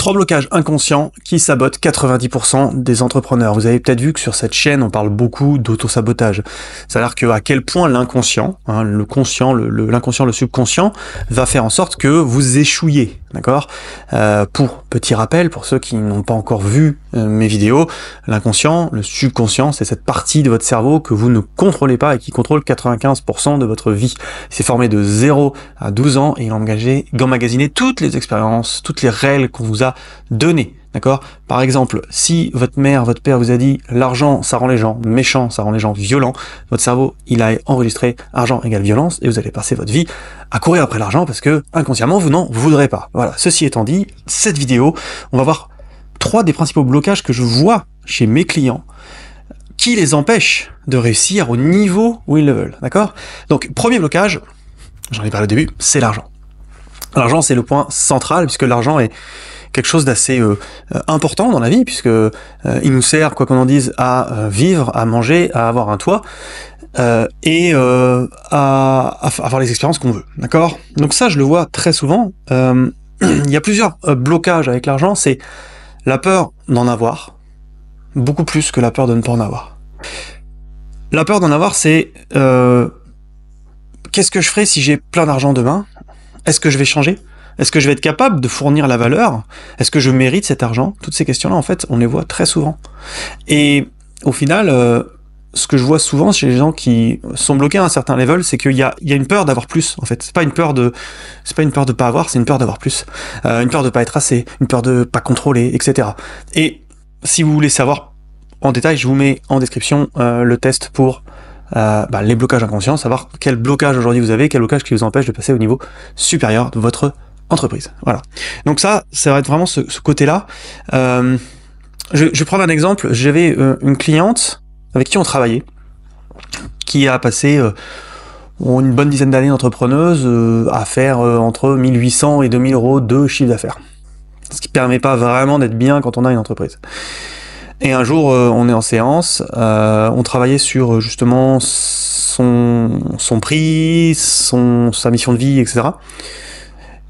Trois blocages inconscients qui sabotent 90% des entrepreneurs. Vous avez peut-être vu que sur cette chaîne, on parle beaucoup d'auto-sabotage. C'est-à-dire que à quel point l'inconscient, le conscient, l'inconscient, le subconscient, va faire en sorte que vous échouiez. D'accord ? Pour petit rappel, pour ceux qui n'ont pas encore vu mes vidéos, l'inconscient, le subconscient, c'est cette partie de votre cerveau que vous ne contrôlez pas et qui contrôle 95% de votre vie. C'est formé de 0 à 12 ans et il emmagasinait toutes les expériences, toutes les règles qu'on vous a données. D'accord ? Par exemple, si votre mère, votre père vous a dit l'argent, ça rend les gens méchants, ça rend les gens violents, votre cerveau, il a enregistré argent égale violence et vous allez passer votre vie à courir après l'argent parce que inconsciemment, vous n'en voudrez pas. Voilà. Ceci étant dit, cette vidéo, on va voir 3 des principaux blocages que je vois chez mes clients qui les empêchent de réussir au niveau où ils le veulent. D'accord ? Donc, premier blocage, j'en ai parlé au début, c'est l'argent. L'argent, c'est le point central puisque l'argent est quelque chose d'assez important dans la vie, puisque il nous sert, quoi qu'on en dise, à vivre, à manger, à avoir un toit, et à avoir les expériences qu'on veut. D'accord ? Donc ça, je le vois très souvent. Il y a plusieurs blocages avec l'argent, c'est la peur d'en avoir, beaucoup plus que la peur de ne pas en avoir. La peur d'en avoir, c'est qu'est-ce que je ferai si j'ai plein d'argent demain ? Est-ce que je vais changer ? Est-ce que je vais être capable de fournir la valeur ? Est-ce que je mérite cet argent ? Toutes ces questions-là, en fait, on les voit très souvent. Et au final, ce que je vois souvent chez les gens qui sont bloqués à un certain level, c'est qu'il y a une peur d'avoir plus, en fait. C'est pas une peur de pas avoir, c'est une peur d'avoir plus. Une peur de pas être assez, une peur de pas contrôler, etc. Et si vous voulez savoir en détail, je vous mets en description le test pour les blocages inconscients, savoir quel blocage aujourd'hui vous avez, quel blocage qui vous empêche de passer au niveau supérieur de votre entreprise. Voilà. Donc ça va être vraiment ce côté-là. Je vais prendre un exemple. J'avais une cliente avec qui on travaillait, qui a passé une bonne dizaine d'années d'entrepreneuse à faire entre 1800 et 2000 euros de chiffre d'affaires. Ce qui permet pas vraiment d'être bien quand on a une entreprise. Et un jour, on est en séance, on travaillait sur justement son prix, sa mission de vie, etc.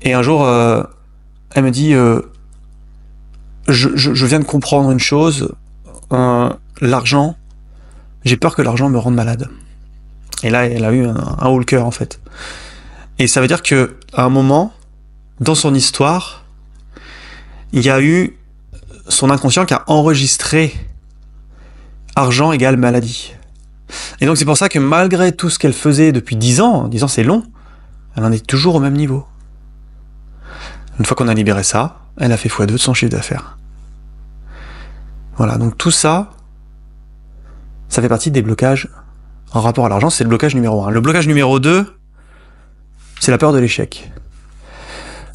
Et un jour, elle me dit je viens de comprendre une chose, l'argent, j'ai peur que l'argent me rende malade. Et là, elle a eu un haut le cœur, en fait. Et ça veut dire que à un moment, dans son histoire, il y a eu son inconscient qui a enregistré argent égale maladie. Et donc c'est pour ça que malgré tout ce qu'elle faisait depuis 10 ans c'est long, elle en est toujours au même niveau. Une fois qu'on a libéré ça, elle a fait x2 de son chiffre d'affaires. Voilà, donc tout ça, ça fait partie des blocages en rapport à l'argent, c'est le blocage numéro 1. Le blocage numéro 2, c'est la peur de l'échec.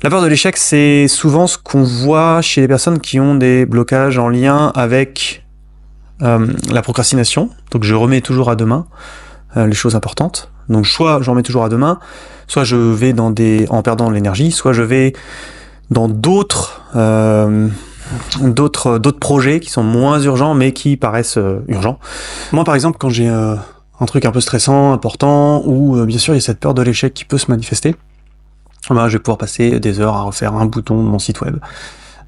La peur de l'échec, c'est souvent ce qu'on voit chez les personnes qui ont des blocages en lien avec la procrastination. Donc je remets toujours à demain les choses importantes. Donc soit j'en remets toujours à demain, soit je vais en perdant de l'énergie, soit je vais dans d'autres projets qui sont moins urgents mais qui paraissent urgents. Moi par exemple, quand j'ai un truc un peu stressant, important, ou bien sûr il y a cette peur de l'échec qui peut se manifester, je vais pouvoir passer des heures à refaire un bouton de mon site web.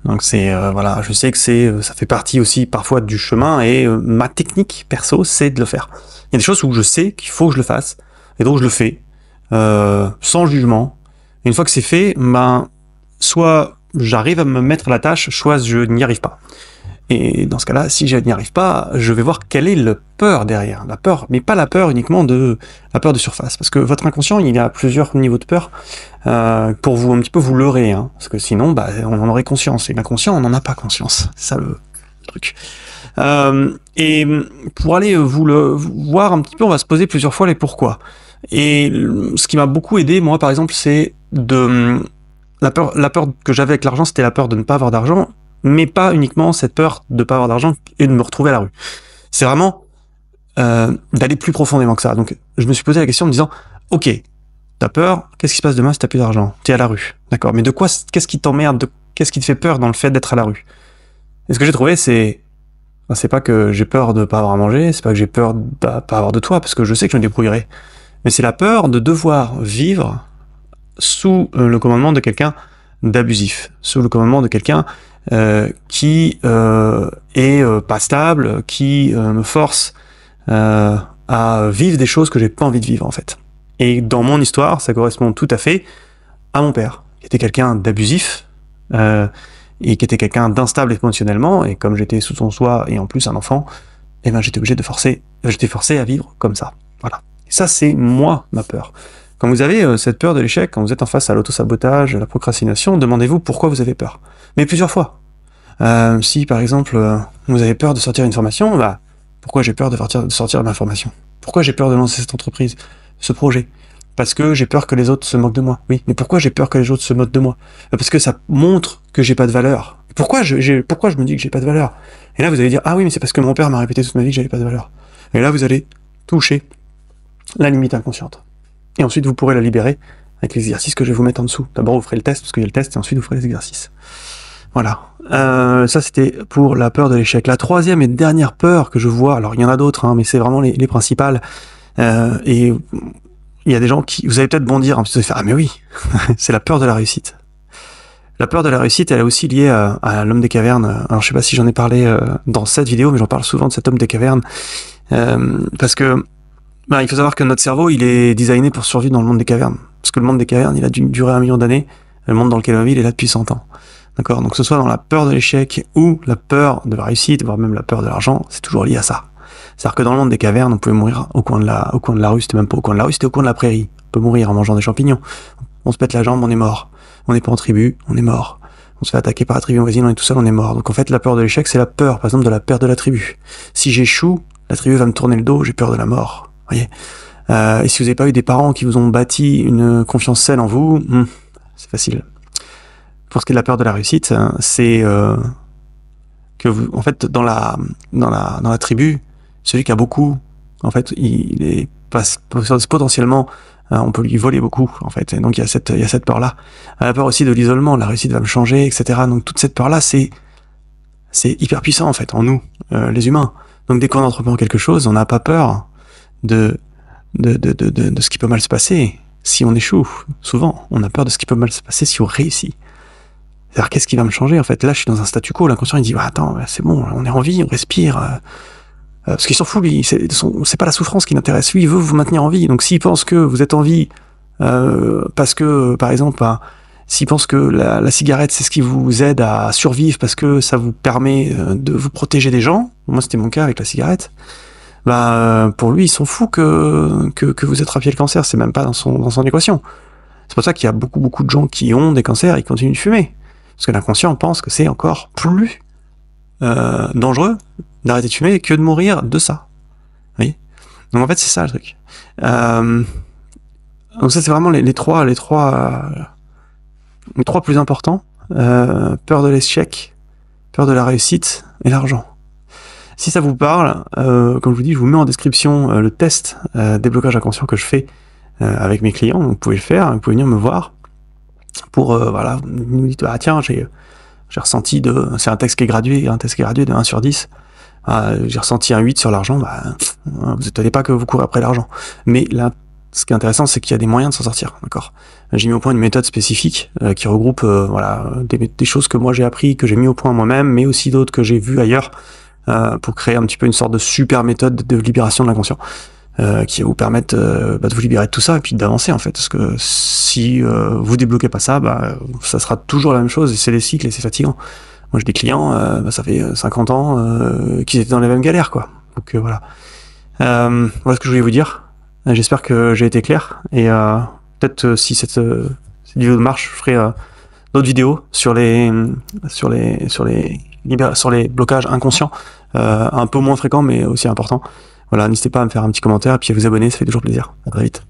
Donc c'est voilà, je sais que ça fait partie aussi parfois du chemin et ma technique perso, c'est de le faire. Il y a des choses où je sais qu'il faut que je le fasse et donc je le fais sans jugement. Et une fois que c'est fait, soit j'arrive à me mettre à la tâche, soit je n'y arrive pas. Et dans ce cas-là, si je n'y arrive pas, je vais voir quelle est la peur derrière. La peur, mais pas la peur uniquement la peur de surface. Parce que votre inconscient, il a plusieurs niveaux de peur pour vous un petit peu vous leurrer. Parce que sinon, on en aurait conscience. Et l'inconscient, on n'en a pas conscience. C'est ça le truc. Et pour aller vous voir un petit peu, on va se poser plusieurs fois les pourquoi. Et ce qui m'a beaucoup aidé, moi par exemple, c'est la peur que j'avais avec l'argent, c'était la peur de ne pas avoir d'argent. Mais pas uniquement cette peur de pas avoir d'argent et de me retrouver à la rue. C'est vraiment d'aller plus profondément que ça. Donc je me suis posé la question en me disant, ok, t'as peur, qu'est-ce qui se passe demain si t'as plus d'argent ? T'es à la rue, d'accord, mais qu'est-ce qui t'emmerde, qu'est-ce qui te fait peur dans le fait d'être à la rue ? Et ce que j'ai trouvé, c'est pas que j'ai peur de pas avoir à manger, c'est pas que j'ai peur de pas avoir de toit, parce que je sais que je me débrouillerai. Mais c'est la peur de devoir vivre sous le commandement de quelqu'un d'abusif, sous le commandement de quelqu'un qui est pas stable, qui me force à vivre des choses que j'ai pas envie de vivre en fait. Et dans mon histoire, ça correspond tout à fait à mon père, qui était quelqu'un d'abusif et qui était quelqu'un d'instable émotionnellement. Et comme j'étais sous son toit et en plus un enfant, eh ben j'étais obligé de j'étais forcé à vivre comme ça. Voilà. Et ça, c'est moi ma peur. Quand vous avez cette peur de l'échec, quand vous êtes en face à l'autosabotage, à la procrastination, demandez-vous pourquoi vous avez peur. Mais plusieurs fois. Si par exemple vous avez peur de sortir une formation, bah pourquoi j'ai peur de sortir ma formation? Pourquoi j'ai peur de lancer cette entreprise, ce projet? Parce que j'ai peur que les autres se moquent de moi. Oui, mais pourquoi j'ai peur que les autres se moquent de moi? Parce que ça montre que j'ai pas de valeur. Pourquoi je me dis que j'ai pas de valeur? Et là vous allez dire ah oui mais c'est parce que mon père m'a répété toute ma vie que j'avais pas de valeur. Et là vous allez toucher la limite inconsciente. Et ensuite vous pourrez la libérer avec les exercices que je vais vous mettre en dessous. D'abord vous ferez le test parce qu'il y a le test et ensuite vous ferez les exercices. Voilà. Ça c'était pour la peur de l'échec. La troisième et dernière peur que je vois, alors il y en a d'autres, hein, mais c'est vraiment les principales. Et il y a des gens qui, vous allez peut-être bondir, hein, vous allez faire ah mais oui, c'est la peur de la réussite. La peur de la réussite, elle est aussi liée à l'homme des cavernes. Alors je sais pas si j'en ai parlé dans cette vidéo, mais j'en parle souvent de cet homme des cavernes parce que il faut savoir que notre cerveau, il est designé pour survivre dans le monde des cavernes. Parce que le monde des cavernes, il a dû durer 1 million d'années. Le monde dans lequel on vit, il est là depuis 100 ans. D'accord? Donc que ce soit dans la peur de l'échec ou la peur de la réussite, voire même la peur de l'argent, c'est toujours lié à ça. C'est-à-dire que dans le monde des cavernes, on pouvait mourir au coin de la rue, c'était même pas au coin de la rue, c'était au coin de la prairie. On peut mourir en mangeant des champignons. On se pète la jambe, on est mort. On n'est pas en tribu, on est mort. On se fait attaquer par la tribu voisine, on est tout seul, on est mort. Donc en fait, la peur de l'échec, c'est la peur, par exemple, de la perte de la tribu. Si j'échoue, la tribu va me tourner le dos, j'ai peur de la mort. Voyez. Et si vous n'avez pas eu des parents qui vous ont bâti une confiance saine en vous, c'est facile. Pour ce qui est de la peur de la réussite, c'est que vous, en fait, dans la tribu, celui qui a beaucoup, en fait, il est potentiellement, on peut lui voler beaucoup, en fait. Et donc il y a cette peur-là. La peur aussi de l'isolement, la réussite va me changer, etc. Donc toute cette peur-là, c'est hyper puissant en fait en nous, les humains. Donc dès qu'on entreprend quelque chose, on n'a pas peur de ce qui peut mal se passer si on échoue. Souvent, on a peur de ce qui peut mal se passer si on réussit. C'est-à-dire, qu'est-ce qui va me changer en fait? Là, je suis dans un statu quo, l'inconscient il dit attends, c'est bon, on est en vie, on respire. Parce qu'il s'en fout, lui, c'est pas la souffrance qui l'intéresse. Lui, il veut vous maintenir en vie. Donc s'il pense que vous êtes en vie parce que, par exemple, s'il pense que la cigarette, c'est ce qui vous aide à survivre parce que ça vous permet de vous protéger des gens, moi c'était mon cas avec la cigarette, pour lui, il s'en fout que vous attrapiez le cancer, c'est même pas dans son équation. C'est pour ça qu'il y a beaucoup de gens qui ont des cancers et qui continuent de fumer. Parce que l'inconscient pense que c'est encore plus dangereux d'arrêter de fumer que de mourir de ça. Vous voyez? Donc en fait, c'est ça le truc. Donc ça, c'est vraiment les trois plus importants. Peur de l'échec, peur de la réussite et l'argent. Si ça vous parle, comme je vous dis, je vous mets en description le test déblocage inconscient que je fais avec mes clients. Donc vous pouvez le faire, vous pouvez venir me voir pour voilà, vous dites tiens, j'ai ressenti c'est un test qui est gradué de 1 sur 10. J'ai ressenti un 8 sur l'argent, vous étonnez pas que vous courez après l'argent. Mais là, ce qui est intéressant, c'est qu'il y a des moyens de s'en sortir, d'accord. J'ai mis au point une méthode spécifique qui regroupe voilà, des choses que moi j'ai appris, que j'ai mis au point moi-même, mais aussi d'autres que j'ai vues ailleurs, pour créer un petit peu une sorte de super méthode de libération de l'inconscient, qui va vous permettre de vous libérer de tout ça et puis d'avancer en fait. Parce que si vous débloquez pas ça, ça sera toujours la même chose et c'est des cycles et c'est fatigant. Moi j'ai des clients, ça fait 50 ans qu'ils étaient dans les mêmes galères, quoi. Donc voilà. Voilà ce que je voulais vous dire. J'espère que j'ai été clair et peut-être si cette vidéo marche, je ferai d'autres vidéos sur les blocages inconscients, un peu moins fréquents mais aussi importants. Voilà, n'hésitez pas à me faire un petit commentaire et puis à vous abonner, ça fait toujours plaisir. À très vite.